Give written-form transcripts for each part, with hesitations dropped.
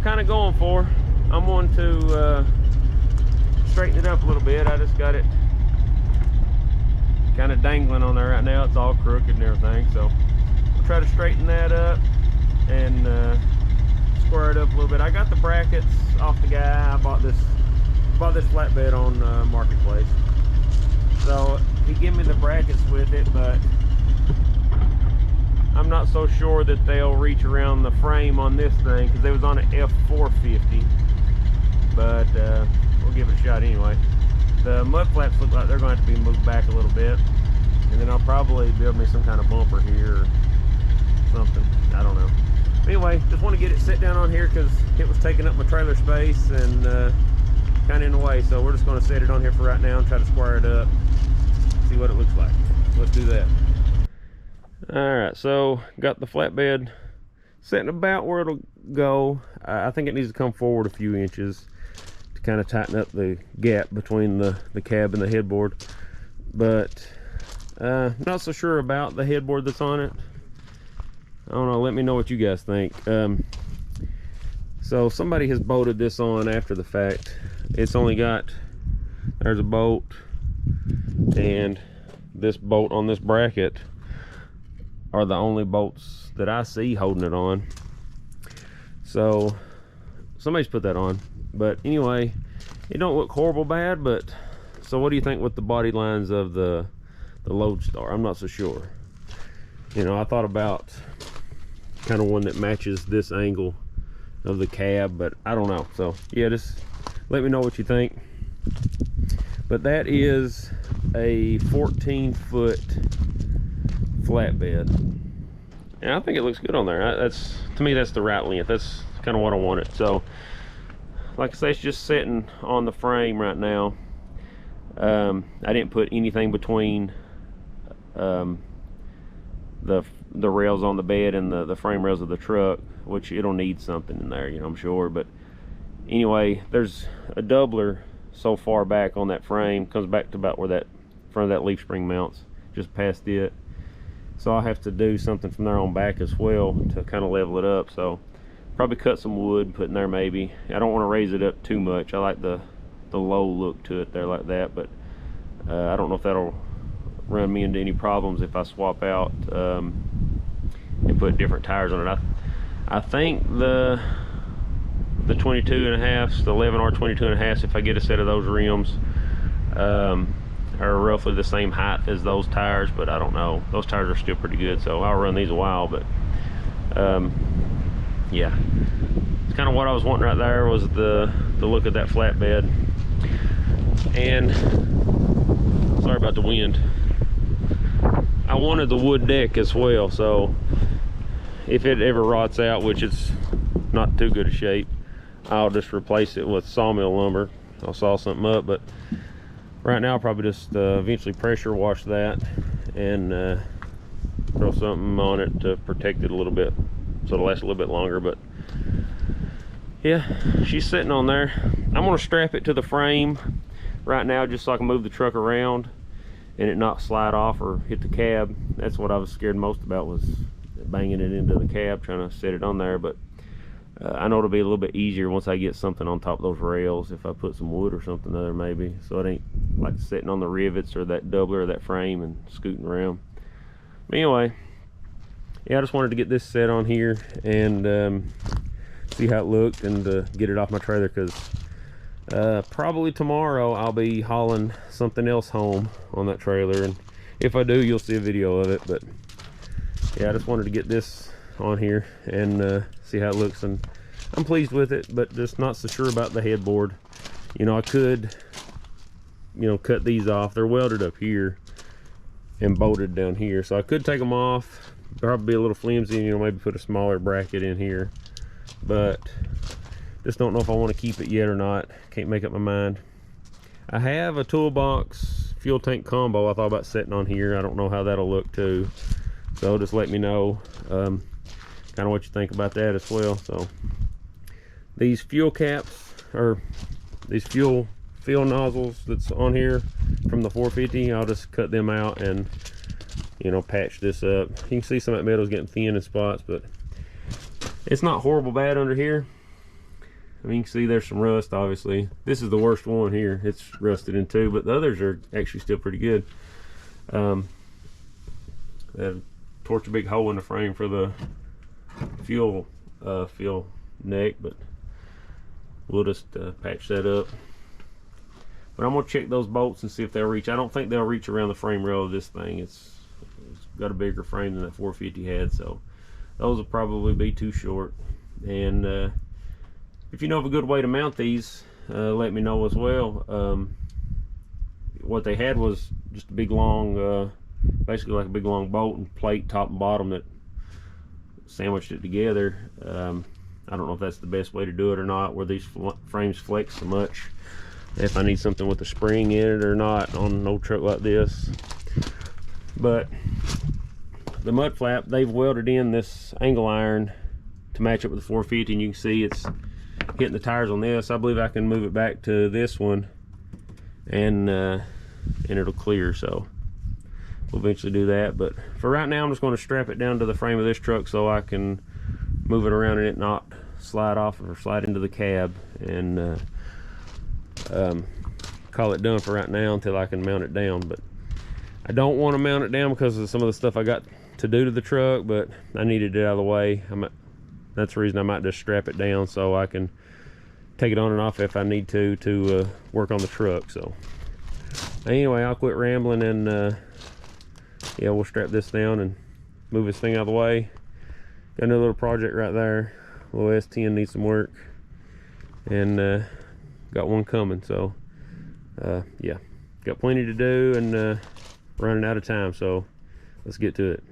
kind of going for. I'm going to straighten it up a little bit. I just got it kind of dangling on there right now. It's all crooked and everything, so we'll try to straighten that up and square it up a little bit. I got the brackets off the guy. I bought this flatbed on Marketplace, so he gave me the brackets with it, but I'm not so sure that they'll reach around the frame on this thing because they was on an F450, but we'll give it a shot anyway. The mud flaps look like they're going to have to be moved back a little bit, and then I'll probably build me some kind of bumper here or something. I don't know. Anyway, just want to get it set down on here because it was taking up my trailer space and kind of in the way, so we're just going to set it on here for right now and try to square it up, see what it looks like. Let's do that. Alright, so got the flatbed setting about where it'll go. I think it needs to come forward a few inches to kind of tighten up the gap between the cab and the headboard, but not so sure about the headboard that's on it. I don't know, let me know what you guys think. So somebody has bolted this on after the fact. It's only got, there's a bolt and this bolt on this bracket are the only bolts that I see holding it on. So somebody's put that on, but anyway, it don't look horrible bad. But so what do you think with the body lines of the Loadstar? I'm not so sure. You know, I thought about kind of one that matches this angle of the cab, but I don't know. So yeah, just let me know what you think. But that is a 14-foot flatbed, and I think it looks good on there. That's, to me, that's the right length. That's kind of what I wanted. So like I say, it's just sitting on the frame right now. I didn't put anything between the rails on the bed and the frame rails of the truck, which it'll need something in there, you know, I'm sure. But anyway, there's a doubler so far back on that frame, comes back to about where that front of that leaf spring mounts, just past it. So I'll have to do something from there on back as well to kind of level it up. So probably cut some wood, put in there maybe. I don't want to raise it up too much. I like the low look to it there like that, but I don't know if that'll run me into any problems if I swap out and put different tires on it. I think the 22.5s, the 11R 22.5s, if I get a set of those rims, are roughly the same height as those tires, but I don't know. Those tires are still pretty good, so I'll run these a while. But yeah, it's kind of what I was wanting right there, was the look of that flatbed. And sorry about the wind. I wanted the wood deck as well, so if it ever rots out, which it's not too good a shape, I'll just replace it with sawmill lumber. I'll saw something up, but right now I'll probably just eventually pressure wash that and throw something on it to protect it a little bit so it'll last a little bit longer. But yeah, she's sitting on there. I'm going to strap it to the frame right now just so I can move the truck around and it not slide off or hit the cab. That's what I was scared most about, was banging it into the cab trying to set it on there. But I know it'll be a little bit easier once I get something on top of those rails, if I put some wood or something there maybe, so it ain't like sitting on the rivets or that doubler or that frame and scooting around. But anyway, yeah, I just wanted to get this set on here and see how it looked and get it off my trailer, because probably tomorrow I'll be hauling something else home on that trailer, and if I do, you'll see a video of it. But yeah, I just wanted to get this on here and see how it looks, and I'm pleased with it, but just not so sure about the headboard. You know, I could, you know, cut these off. They're welded up here and bolted down here, so I could take them off. Probably be a little flimsy, you know, maybe put a smaller bracket in here, but just don't know if I want to keep it yet or not. Can't make up my mind. I have a toolbox fuel tank combo I thought about setting on here. I don't know how that'll look too, so just let me know kind of what you think about that as well. So these fuel caps, or these fuel fill nozzles that's on here from the 450, I'll just cut them out and, you know, patch this up. You can see some of that metal's getting thin in spots, but it's not horrible bad under here. I mean, you can see there's some rust, obviously. This is the worst one here. It's rusted in two, but the others are actually still pretty good. They torched a big hole in the frame for the fuel neck, but we'll just patch that up. But I'm gonna check those bolts and see if they'll reach. I don't think they'll reach around the frame rail of this thing. It's got a bigger frame than that 450 had, so those will probably be too short. And if you know of a good way to mount these, let me know as well. What they had was just a big long, basically like a big long bolt and plate, top and bottom, that sandwiched it together. I don't know if that's the best way to do it or not, where these frames flex so much, if I need something with a spring in it or not on an old truck like this. But the mud flap, they've welded in this angle iron to match up with the 450, and you can see it's hitting the tires on this. I believe I can move it back to this one and it'll clear, so we'll eventually do that. But for right now, I'm just going to strap it down to the frame of this truck so I can move it around and it not slide off or slide into the cab, and call it done for right now until I can mount it down. But I don't want to mount it down because of some of the stuff I got to do to the truck, but I needed it out of the way. That's the reason I might just strap it down so I can take it on and off if I need to work on the truck. So anyway, I'll quit rambling, and yeah, we'll strap this down and move this thing out of the way. Got another little project right there. Little S10 needs some work, and got one coming. So yeah, got plenty to do, and running out of time, so let's get to it.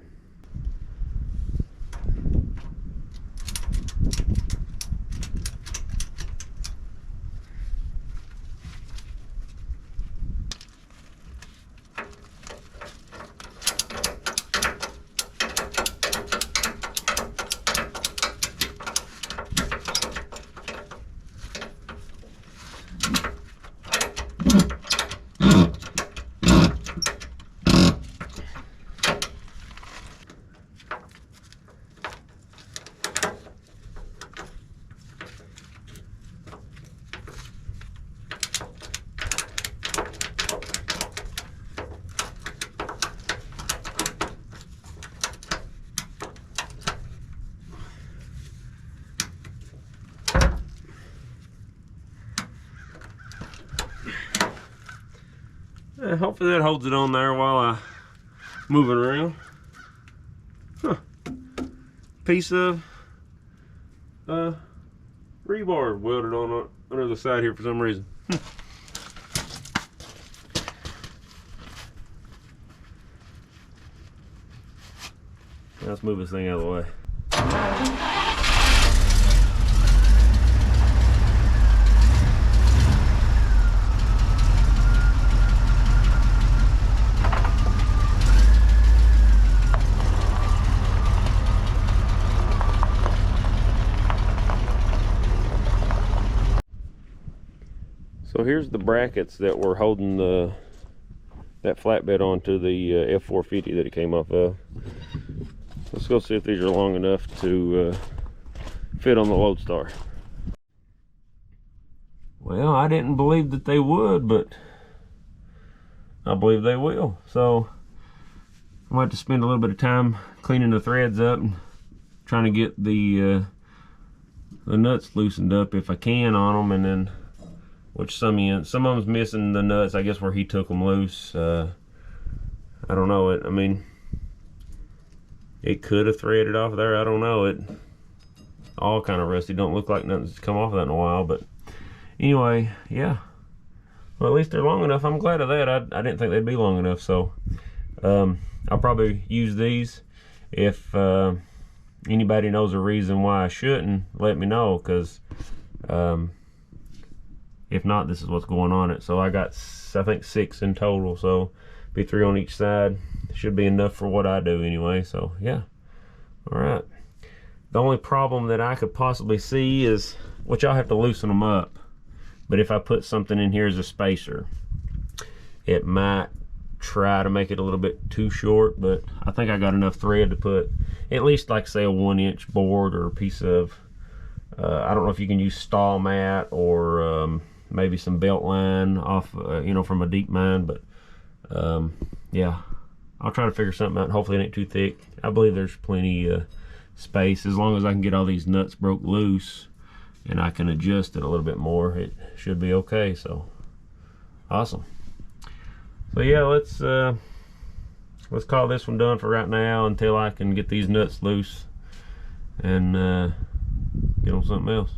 Hopefully that holds it on there while I move it around. Huh. Piece of rebar welded on under the side here for some reason. Let's move this thing out of the way. So here's the brackets that were holding that flatbed onto the F450 that it came off of. Let's go see if these are long enough to fit on the Loadstar. Well, I didn't believe that they would, but I believe they will. So I'm going to have to spend a little bit of time cleaning the threads up and trying to get the nuts loosened up if I can on them, and then which some of them's missing the nuts, I guess, where he took them loose. I don't know. I mean, it could have threaded off there. I don't know. It all kind of rusty. Don't look like nothing's come off of that in a while. But anyway, yeah. Well, at least they're long enough. I'm glad of that. I didn't think they'd be long enough. So I'll probably use these. If anybody knows a reason why I shouldn't, let me know, because if not, this is what's going on it. So I got, I think, 6 in total, so be 3 on each side. Should be enough for what I do anyway. So yeah, all right. The only problem that I could possibly see is, which I'll have to loosen them up, but if I put something in here as a spacer, it might try to make it a little bit too short. But I think I got enough thread to put at least, like, say, a 1-inch board or a piece of I don't know if you can use stall mat or maybe some belt line off, you know, from a deep mine, but yeah, I'll try to figure something out. Hopefully it ain't too thick. I believe there's plenty space, as long as I can get all these nuts broke loose and I can adjust it a little bit more. It should be okay. So awesome. So yeah, let's call this one done for right now until I can get these nuts loose and get on something else.